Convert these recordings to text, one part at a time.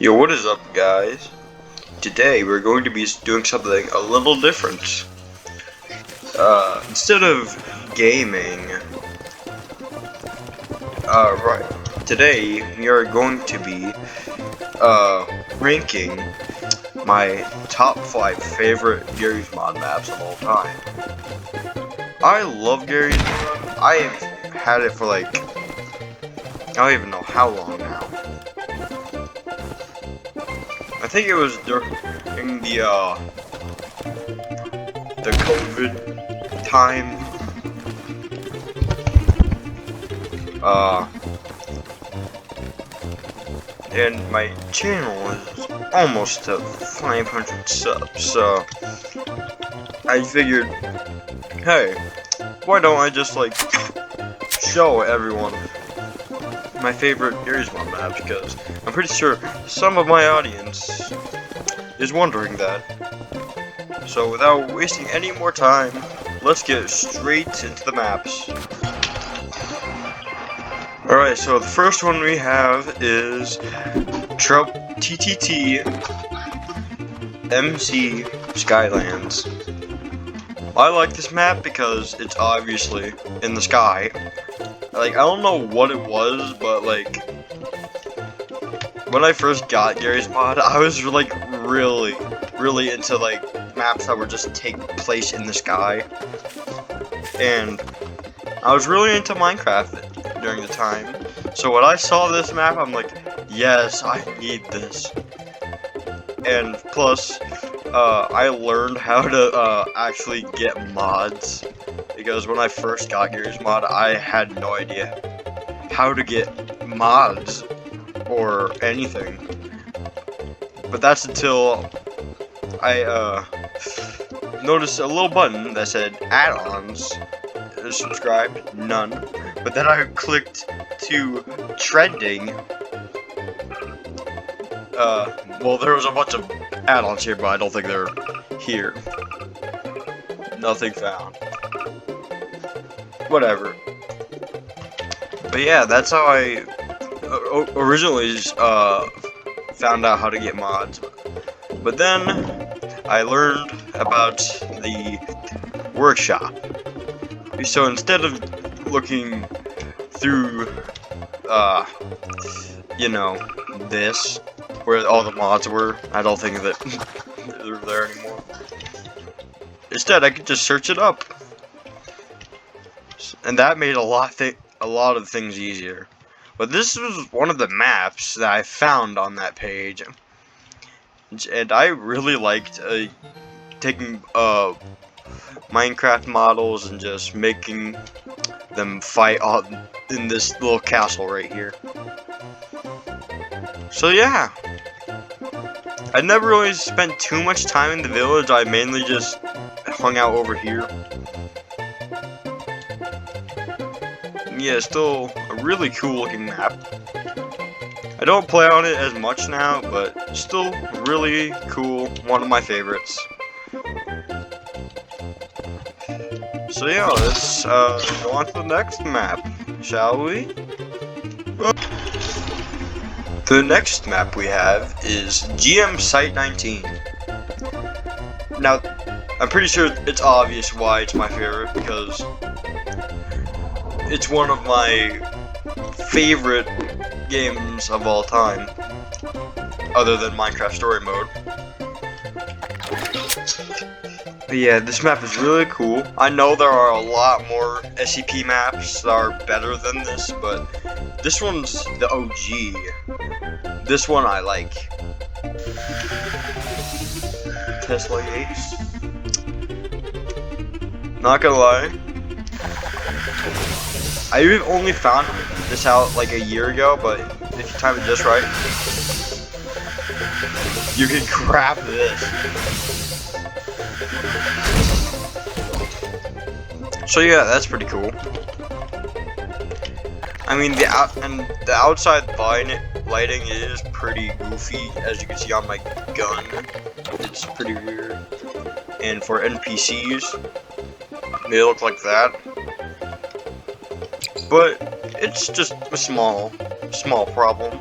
Yo, what is up, guys? Today we're going to be doing something a little different. Instead of gaming, right. Today we are going to be, ranking my top 5 favorite Gmod maps of all time. I love Gmod. I have had it for like, I don't even know how long now. I think it was during the COVID time. And my channel is almost to 500 subs, so I figured, hey, why don't I just like show everyone my favorite Gmod maps, because I'm pretty sure some of my audience is wondering that. So without wasting any more time, let's get straight into the maps. Alright, so the first one we have is TTT MC Skylands. I like this map because it's obviously in the sky. Like, I don't know what it was, but like, when I first got Gmod, I was like really into like maps that would just take place in the sky. And I was really into Minecraft during the time. So when I saw this map, I'm like, yes, I need this. And plus, I learned how to actually get mods. Because when I first got Gmod, I had no idea how to get mods or anything. But that's until I noticed a little button that said add-ons. Subscribed, none. But then I clicked to trending. Well, there was a bunch of add-ons here, but I don't think they're here. Nothing found. Whatever. But yeah, that's how I originally found out how to get mods. But then I learned about the workshop. So instead of looking through, you know, this, where all the mods were, I don't think that they're there anymore. Instead, I could just search it up. And that made a lot of things easier. But this was one of the maps that I found on that page, and I really liked taking Minecraft models and just making them fight in this little castle right here. So yeah, I never really spent too much time in the village. I mainly just hung out over here. Yeah, still a really cool looking map. I don't play on it as much now, but still really cool. One of my favorites. So yeah, let's go on to the next map, shall we? The next map we have is GM Site 19. Now, I'm pretty sure it's obvious why it's my favorite, because it's one of my favorite games of all time, other than Minecraft Story Mode. But yeah, this map is really cool. I know there are a lot more SCP maps that are better than this, but this one's the OG. This one I like. Tesla Yates. Not gonna lie, I only found this out like a year ago, but if you time it just right, you can grab this. So yeah, that's pretty cool. I mean, the outside lighting is pretty goofy, as you can see on my gun. It's pretty weird. And for NPCs, they look like that. But it's just a small problem.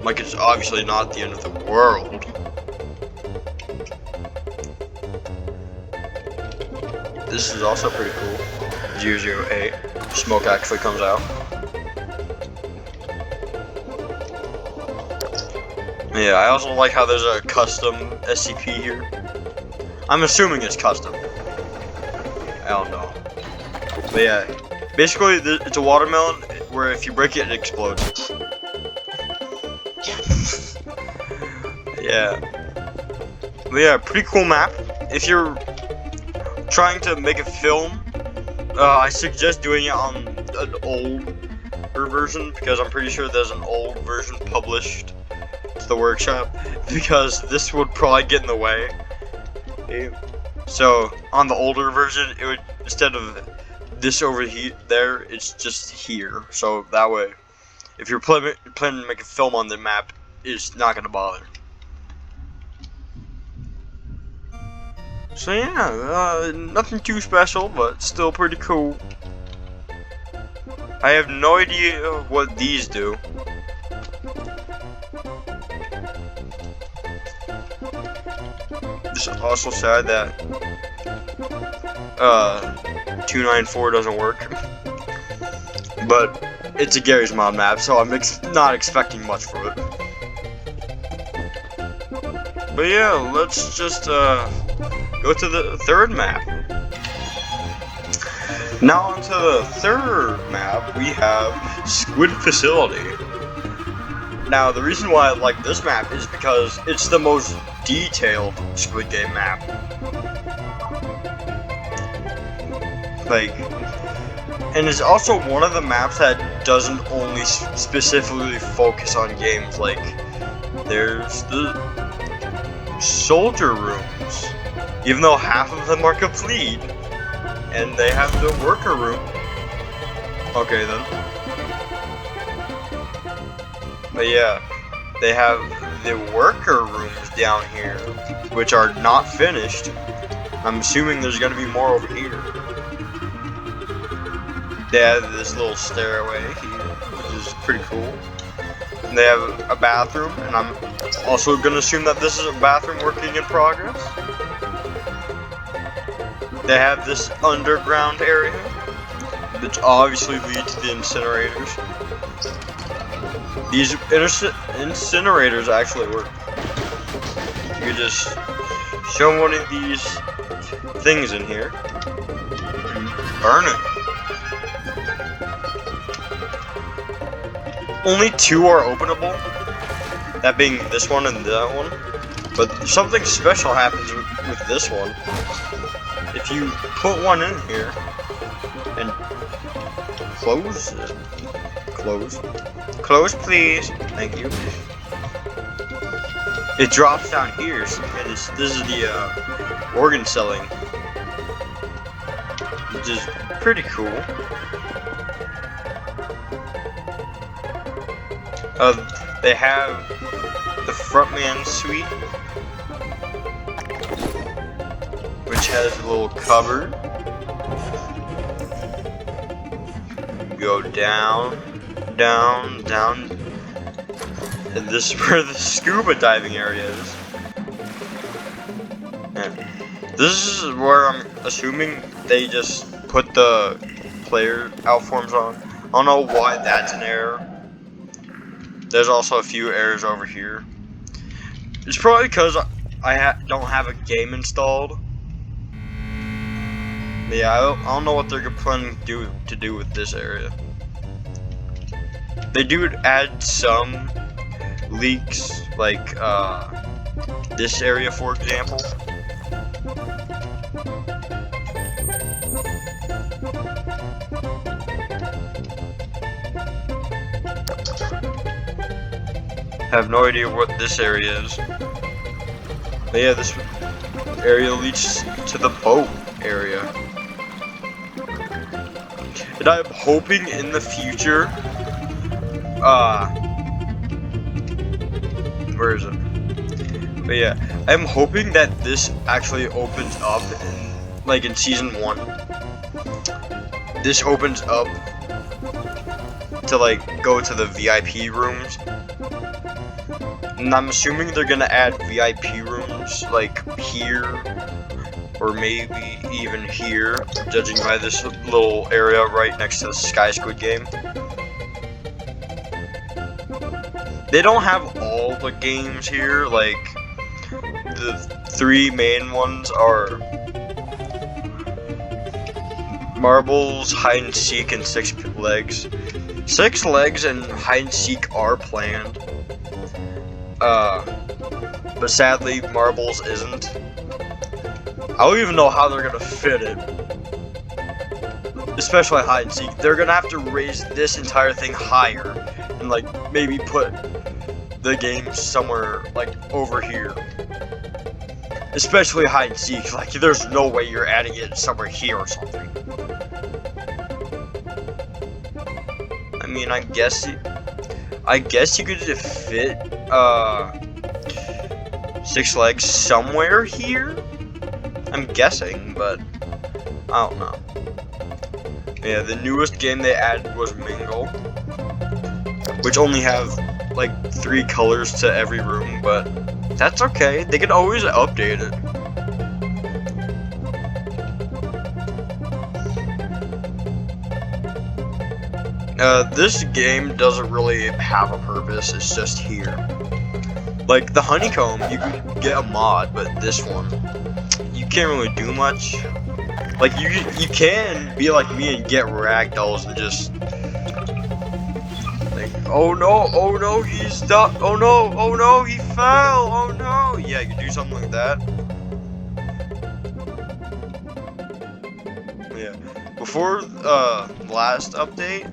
Like, it's obviously not the end of the world. This is also pretty cool. 008. Smoke actually comes out. Yeah, I also like how there's a custom SCP here. I'm assuming it's custom. I don't know. But yeah, basically it's a watermelon where if you break it, it explodes. Yeah. But yeah, pretty cool map. If you're trying to make a film, I suggest doing it on an older version, because I'm pretty sure there's an old version published to the workshop, because this would probably get in the way. So on the older version, it would, instead of this over there, it's just here. So that way, if you're planning to make a film on the map, it's not gonna bother. So yeah, nothing too special, but still pretty cool. I have no idea what these do. It's also sad that 294 doesn't work, but it's a Garry's Mod map, so I'm not expecting much from it. But yeah, let's just go to the third map. Now onto the third map, we have Squid Facility. Now the reason why I like this map is because it's the most detailed Squid Game map. Like, and it's also one of the maps that doesn't only specifically focus on games. Like, there's the soldier rooms, even though half of them are complete, and they have the worker room. Okay then. But yeah, they have the worker rooms down here, which are not finished. I'm assuming there's gonna be more over here. They have this little stairway here, which is pretty cool. And they have a bathroom, and I'm also gonna assume that this is a bathroom working in progress. They have this underground area, which obviously leads to the incinerators. These incinerators actually work. You just show one of these things in here, and burn it. Only 2 are openable, that being this one and that one. But something special happens with this one. If you put one in here and close it, close please, thank you. It drops down here, and this is the organ selling, which is pretty cool. They have the frontman suite, which has a little cupboard. Go down, down, down, and this is where the scuba diving area is. And this is where I'm assuming they just put the player outforms on. I don't know why that's an error. There's also a few errors over here. It's probably because I don't have a game installed. Yeah, I don't know what they're planning to do with this area. They do add some leaks, like this area, for example. I have no idea what this area is. But yeah, this area leads to the boat area. And I'm hoping in the future, where is it? But yeah, I'm hoping that this actually opens up in season 1. This opens up to go to the VIP rooms. And I'm assuming they're gonna add VIP rooms, like here, or maybe even here, judging by this little area right next to the Sky Squid game. They don't have all the games here, like, the 3 main ones are marbles, hide and seek, and 6 legs. 6 legs and hide and seek are planned. But sadly, marbles isn't. I don't even know how they're gonna fit it. Especially hide and seek. They're gonna have to raise this entire thing higher. And like, maybe put the game somewhere, like, over here. Especially hide and seek. Like, there's no way you're adding it somewhere here or something. I mean, I guess you could fit, 6 legs somewhere here? I'm guessing, but I don't know. Yeah, the newest game they added was Mingle, which only have like 3 colors to every room, but that's okay. They can always update it. This game doesn't really have a purpose. It's just here. Like the honeycomb, you can get a mod, but this one, you can't really do much. Like you can be like me and get ragdolls and just like, oh no, he's stuck. Oh no, he fell. Oh no. Yeah, you can do something like that. Yeah. Before last update,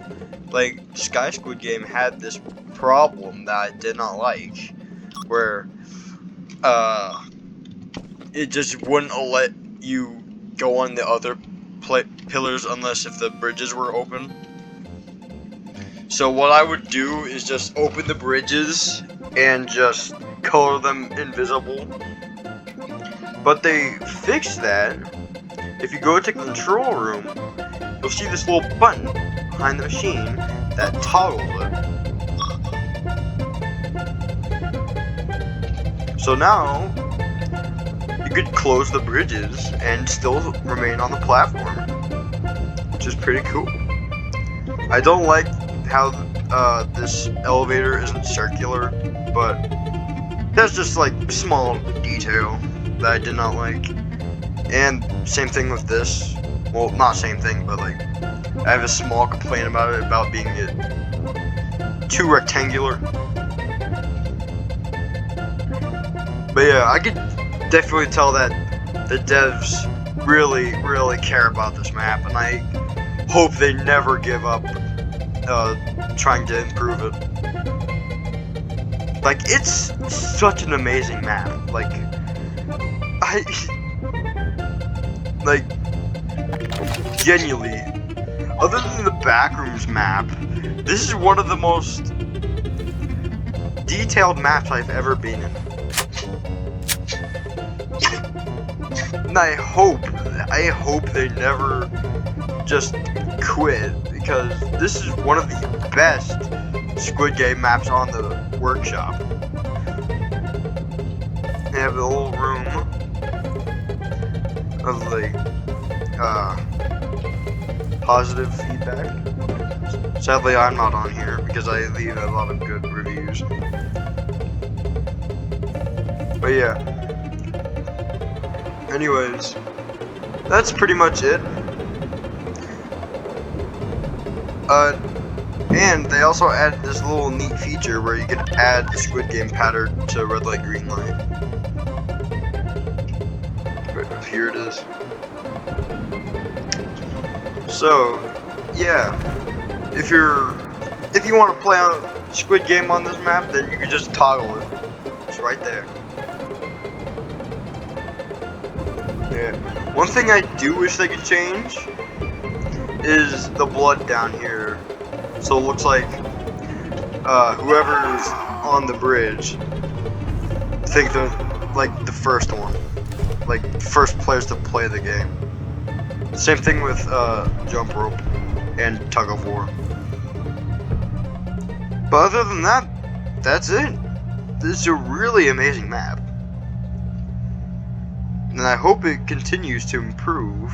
like Sky Squid game had this problem that I did not like, where it just wouldn't let you go on the other pillars unless if the bridges were open. So what I would do is just open the bridges and just color them invisible. But they fixed that. If you go to control room, you'll see this little button behind the machine that toggles it. So now you could close the bridges and still remain on the platform, which is pretty cool. I don't like how this elevator isn't circular, but that's just like a small detail that I did not like. And same thing with this. Well, not same thing, but like I have a small complaint about it, about being too rectangular. But yeah, I could definitely tell that the devs really care about this map, and I hope they never give up trying to improve it. Like, it's such an amazing map. Like, genuinely, other than the Backrooms map, this is one of the most detailed maps I've ever been in. And I hope they never just quit, because this is one of the best Squid Game maps on the workshop. They have a little room of like positive feedback. Sadly, I'm not on here because I leave a lot of good reviews. But yeah. Anyways, that's pretty much it. And they also added this little neat feature where you can add the Squid Game pattern to red light, green light. Right, here it is. So, yeah, if you want to play on Squid Game on this map, then you can just toggle it. It's right there. Yeah. One thing I do wish they could change is the blood down here. So it looks like whoever's on the bridge, I think they're like the first one, like first players to play the game. Same thing with jump rope and tug of war. But other than that, that's it. this is a really amazing map. And I hope it continues to improve.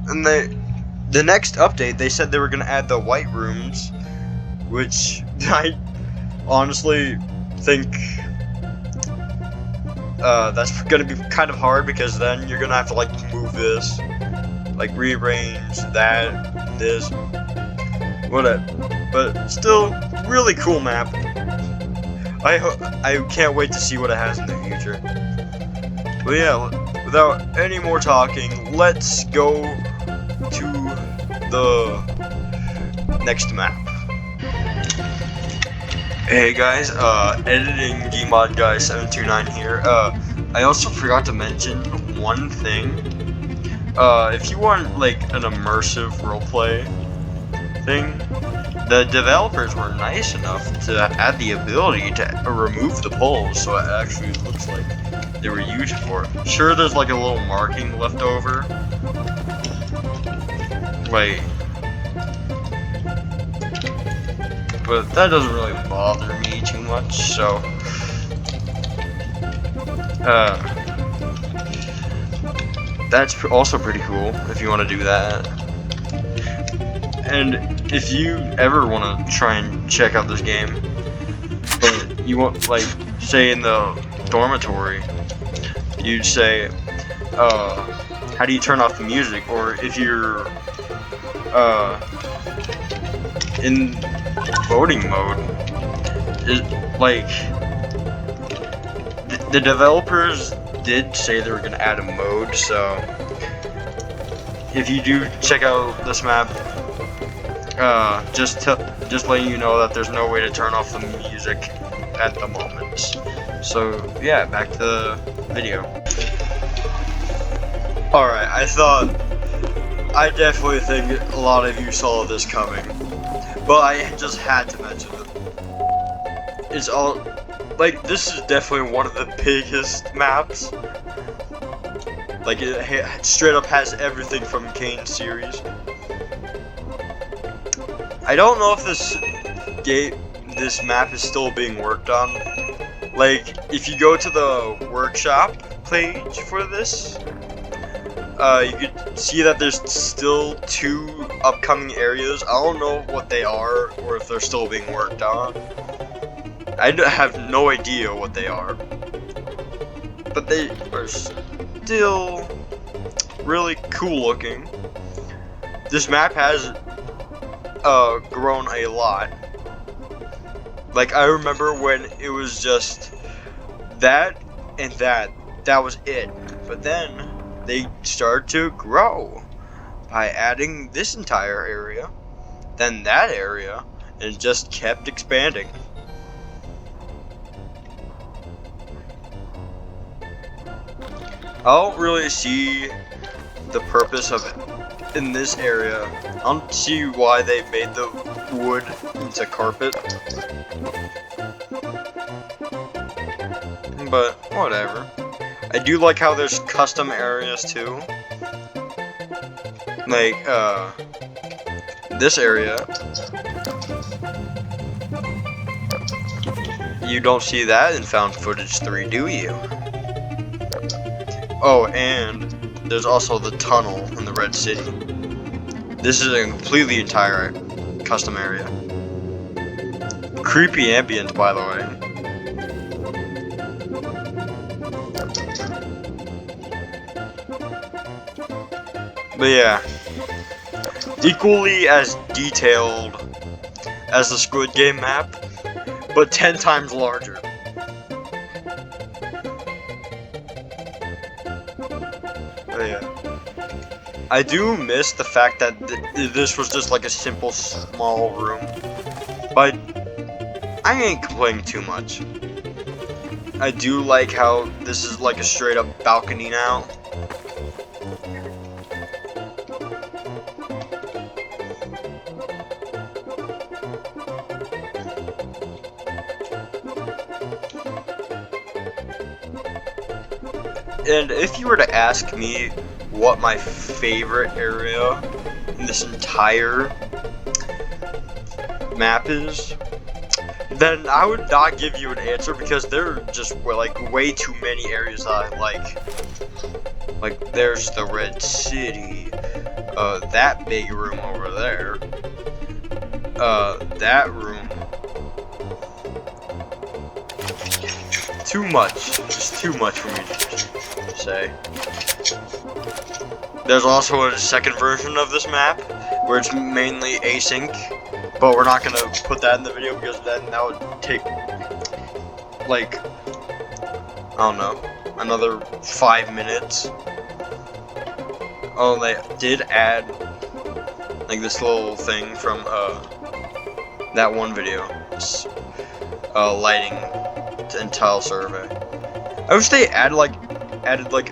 And the next update, they said they were going to add the white rooms, which I honestly think that's going to be kind of hard, because then you're going to have to like move this, like rearrange that, this, whatever. But still, really cool map. I can't wait to see what it has in the future. But yeah, without any more talking, let's go to the next map. Hey guys, editing Gmod guy 729 here. I also forgot to mention one thing. If you want like an immersive roleplay thing, the developers were nice enough to add the ability to remove the poles, so it actually looks like they were used for it. Sure, there's like a little marking left over, like, but that doesn't really bother me too much. So, that's also pretty cool if you want to do that. And if you ever want to try and check out this game, but you want, like, say in the dormitory, you'd say, how do you turn off the music? Or if you're, in voting mode, like, the developers did say they were going to add a mode, so if you do check out this map, just letting you know that there's no way to turn off the music at the moment. So yeah, back to the video. Alright, I definitely think a lot of you saw this coming, but I just had to mention it. It's all, like, this is definitely one of the biggest maps. Like, it straight up has everything from Kane's series. I don't know if this map is still being worked on. Like, if you go to the workshop page for this, you could see that there's still 2 upcoming areas. I don't know what they are, or if they're still being worked on. I have no idea what they are. But they are still really cool looking. This map has grown a lot. Like, I remember when it was just that and that was it. But then they started to grow by adding this entire area, then that area, and it just kept expanding. I don't really see the purpose of it in this area. I don't see why they made the wood into carpet. But whatever. I do like how there's custom areas too. Like, this area. You don't see that in Found Footage 3, do you? Oh, and there's also the tunnel in the Red City. This is a completely entire custom area. Creepy ambient, by the way. But yeah, equally as detailed as the Squid Game map, but 10 times larger. But yeah, I do miss the fact that this was just like a simple small room, but I ain't complaining too much. I do like how this is like a straight up balcony now. And if you were to ask me what my favorite area in this entire map is, then I would not give you an answer because there are just like way too many areas that I like. Like there's the Red City, that big room over there, that room. Too much, just too much for me to say. There's also a second version of this map where it's mainly async, but we're not gonna put that in the video because then that would take like, I don't know, another 5 minutes. Oh, they did add like this little thing from that one video, this, lighting and tile survey. I wish they added like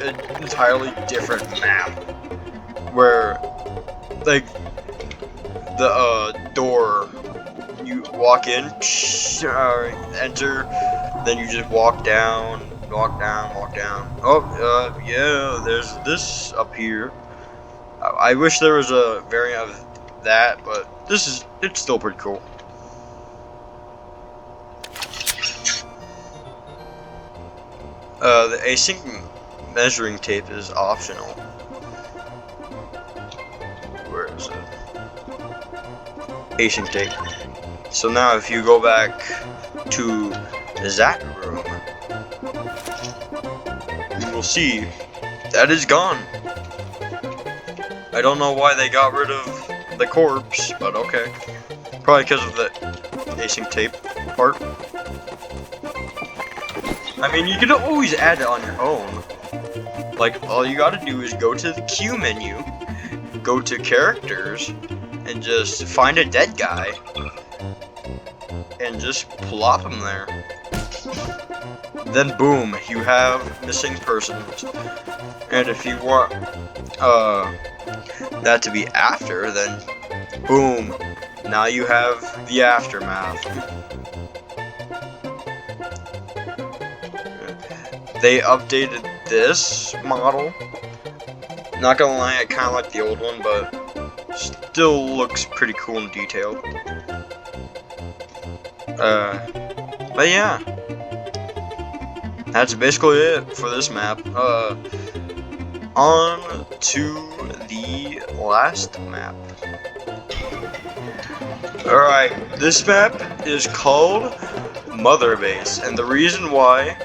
an entirely different map where like the door, you walk in, enter, then you just walk down. Oh, yeah, there's this up here. I wish there was a variant of that, but it's still pretty cool. The async measuring tape is optional. Where is it? Async tape. So now if you go back to that room, you will see that is gone. I don't know why they got rid of the corpse, but okay. Probably because of the async tape part. I mean, you can always add it on your own. Like, all you gotta do is go to the Q menu, go to characters, and just find a dead guy, and just plop him there. Then boom, you have missing persons. And if you want that to be after, then boom, now you have the aftermath. They updated this model. Not gonna lie, I kinda like the old one, but still looks pretty cool and detailed. But yeah, that's basically it for this map. On to the last map. Alright, this map is called Mother Base, and the reason why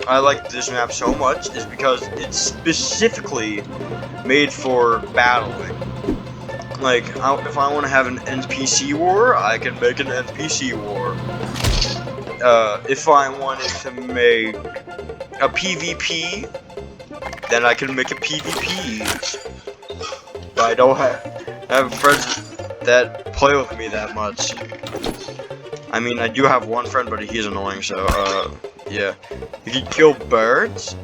I like this map so much is because it's specifically made for battling. Like, if I want to have an NPC war, I can make an NPC war. If I wanted to make a PvP, then I can make a PvP. But I don't have friends that play with me that much. I mean, I do have one friend, but he's annoying, so, yeah. You can kill birds?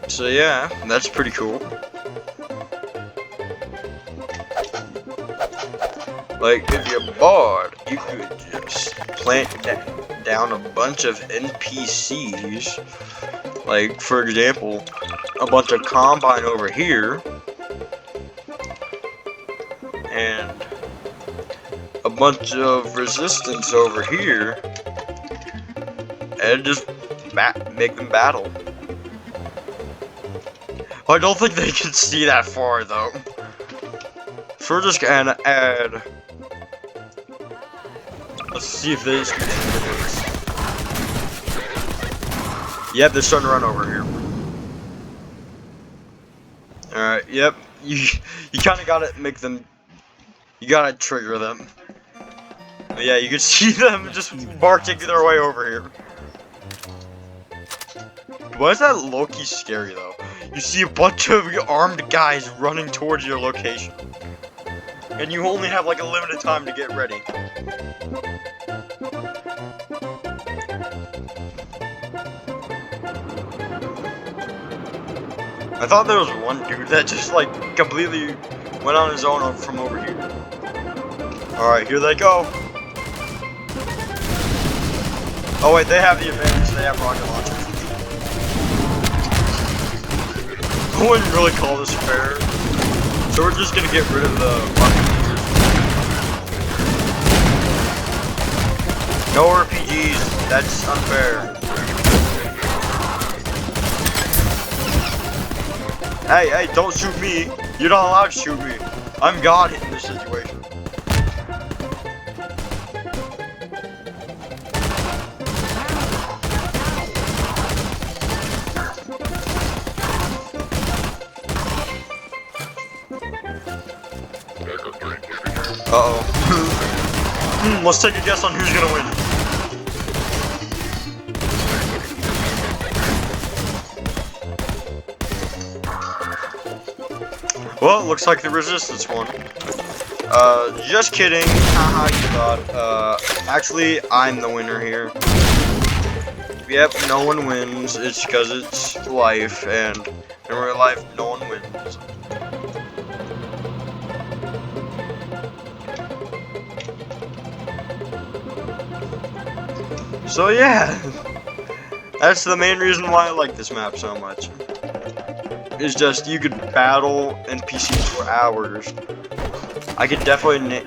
So yeah, that's pretty cool. Like, if you're bored, you could just plant down a bunch of NPCs. Like, for example, a bunch of Combine over here. And a bunch of Resistance over here. And just make them battle. I don't think they can see that far, though. So we're just gonna add... Let's see if this can do this. Yep, they're starting to run over here. Alright, yep. You kinda gotta make them... You gotta trigger them. But yeah, you can see them just marching their way over here. Why is that low-key scary, though? You see a bunch of armed guys running towards your location. And you only have like a limited time to get ready. I thought there was one dude that just like completely went on his own from over here. Alright, here they go. Oh wait, they have the advantage, they have rocket launchers. I wouldn't really call this fair. So So we're just gonna get rid of the Buccaneers. No RPGs, that's unfair. Hey, don't shoot me. You're not allowed to shoot me. I'm God in this situation. Uh-oh. Let's take a guess on who's gonna win. Well, it looks like the Resistance won. Just kidding. Haha, you thought. Actually, I'm the winner here. Yep, no one wins. It's because it's life, and in real life, no one wins. So yeah, that's the main reason why I like this map so much. It's just you could battle NPCs for hours. I could definitely,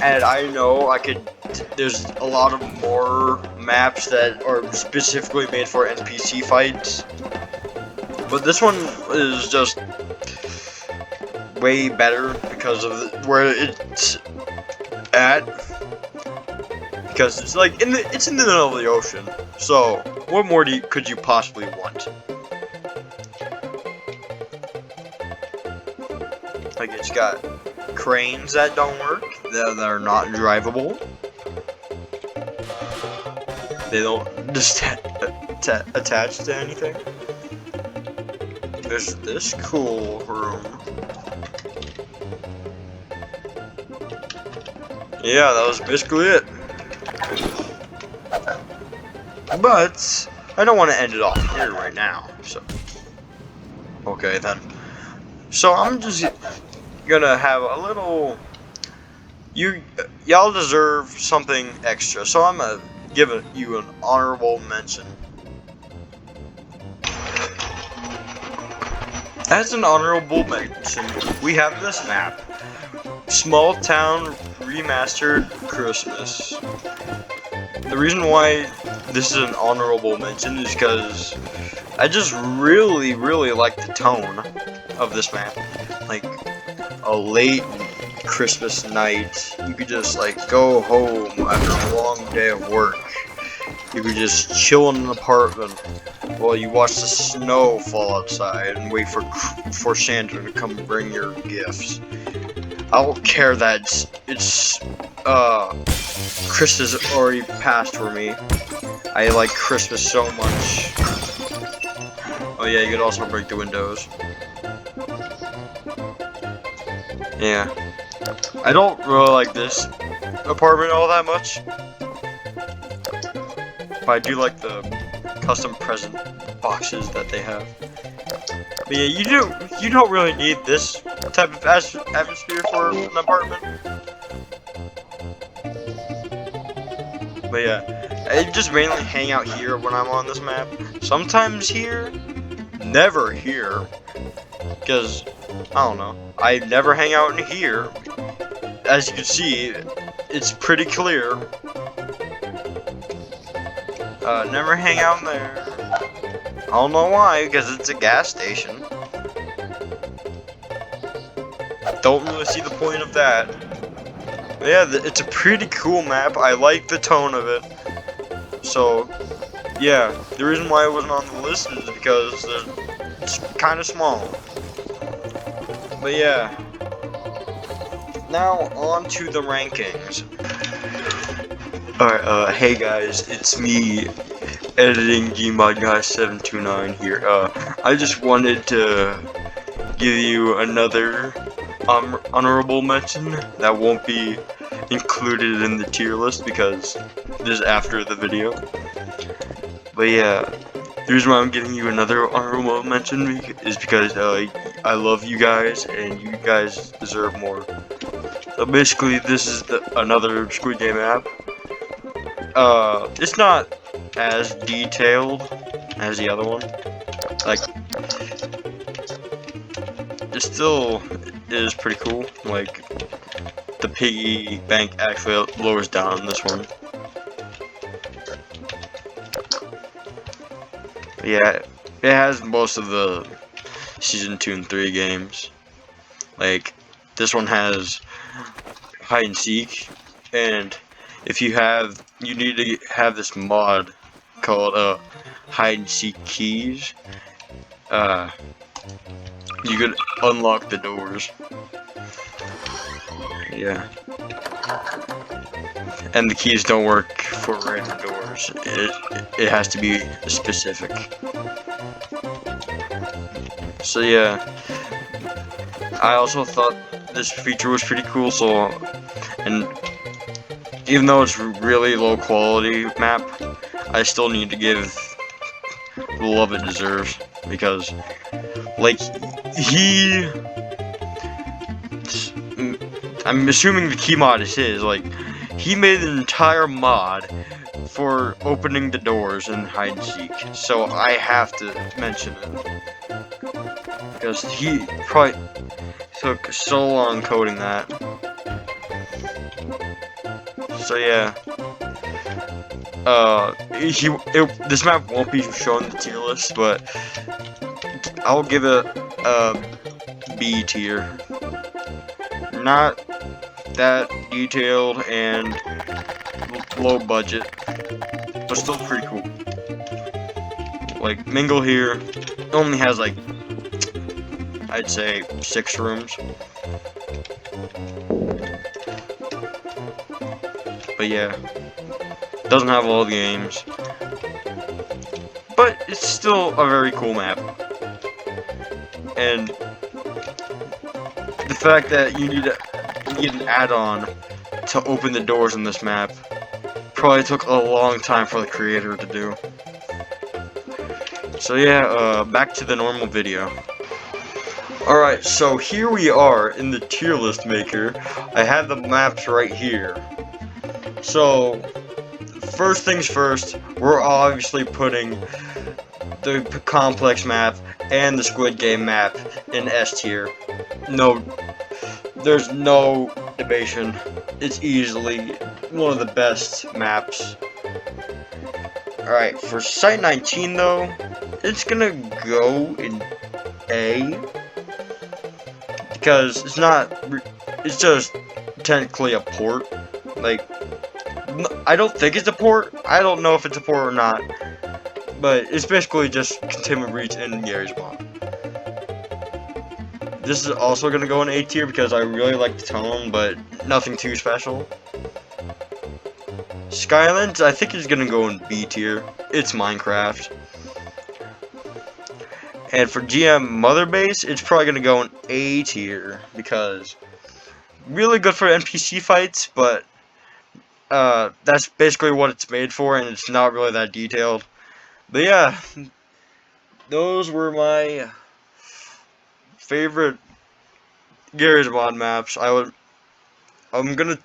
and I know I could. There's a lot of more maps that are specifically made for NPC fights, but this one is just way better because of where it's at. Because it's like it's in the middle of the ocean. So what more could you possibly want? Like it's got cranes that don't work, that are not drivable. They don't just attach to anything. There's this cool room. Yeah, that was basically it. But I don't want to end it off here right now, so okay then. So I'm just gonna have a little. Y'all deserve something extra, so I'm gonna give you an honorable mention. As an honorable mention, we have this map, Small Town Remastered Christmas. The reason why this is an honorable mention is because I just really like the tone of this map. Like a late Christmas night, you could just like go home after a long day of work. You could just chill in an apartment while you watch the snow fall outside and wait for Santa to come bring your gifts. I don't care that it's Christmas already passed for me. I like Christmas so much. Oh yeah, you could also break the windows. Yeah. I don't really like this apartment all that much. But I do like the custom present boxes that they have. But yeah, you don't really need this type of atmosphere for an apartment. But yeah, I just mainly hang out here when I'm on this map. Sometimes here, never here. Because, I don't know, I never hang out in here. As you can see, it's pretty clear. Never hang out in there. I don't know why, because it's a gas station. Don't really see the point of that. But yeah, it's a pretty cool map. I like the tone of it. So, yeah, the reason why it wasn't on the list is because it's kind of small. But yeah. Now, on to the rankings. Alright, hey guys, it's me, editing Gmod guy 729 here. I just wanted to give you another honorable mention that won't be included in the tier list because this is after the video. But yeah, the reason why I'm giving you another honorable mention is because I love you guys and you guys deserve more. So basically, this is another Squid Game app. It's not as detailed as the other one. Like, is pretty cool. Like, the piggy bank actually lowers down on this one. But yeah, it has most of the Season 2 and 3 games. Like, this one has hide and seek, and if you need to have this mod called hide and seek keys. You could unlock the doors. Yeah. And the keys don't work for random doors. It has to be specific. So yeah, I also thought this feature was pretty cool. So, and even though it's really low quality map, I still need to give the love it deserves, because like I'm assuming the key mod is his. Like, he made an entire mod for opening the doors in hide and seek, so I have to mention it, because he probably took so long coding that. So yeah, this map won't be shown in the tier list, but I'll give it a B tier. Not that detailed and low budget, but still pretty cool. Like, Mingle here only has like, I'd say 6 rooms. But yeah, doesn't have all the games, but it's still a very cool map. And the fact that you need an add-on to open the doors in this map probably took a long time for the creator to do. So yeah, back to the normal video. Alright, so here we are in the tier list maker. I have the maps right here. So, first things first, we're obviously putting the complex map and the Squid Game map in S tier. No, there's no debation. It's easily one of the best maps. Alright, for Site 19 though, it's gonna go in A, because it's just technically a port. Like, I don't think it's a port. I don't know if it's a port or not, but it's basically just Containment Breach in Garry's Mod. This is also gonna go in A tier because I really like the tone, but nothing too special. Skylands, I think, is gonna go in B tier. It's Minecraft. And for GM Mother Base, it's probably gonna go in A tier because really good for NPC fights, but that's basically what it's made for, and it's not really that detailed. But yeah, those were my favorite Garry's Mod maps. I'm gonna,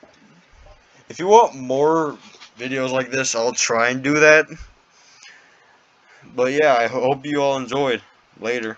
if you want more videos like this, I'll try and do that. But yeah, I hope you all enjoyed. Later.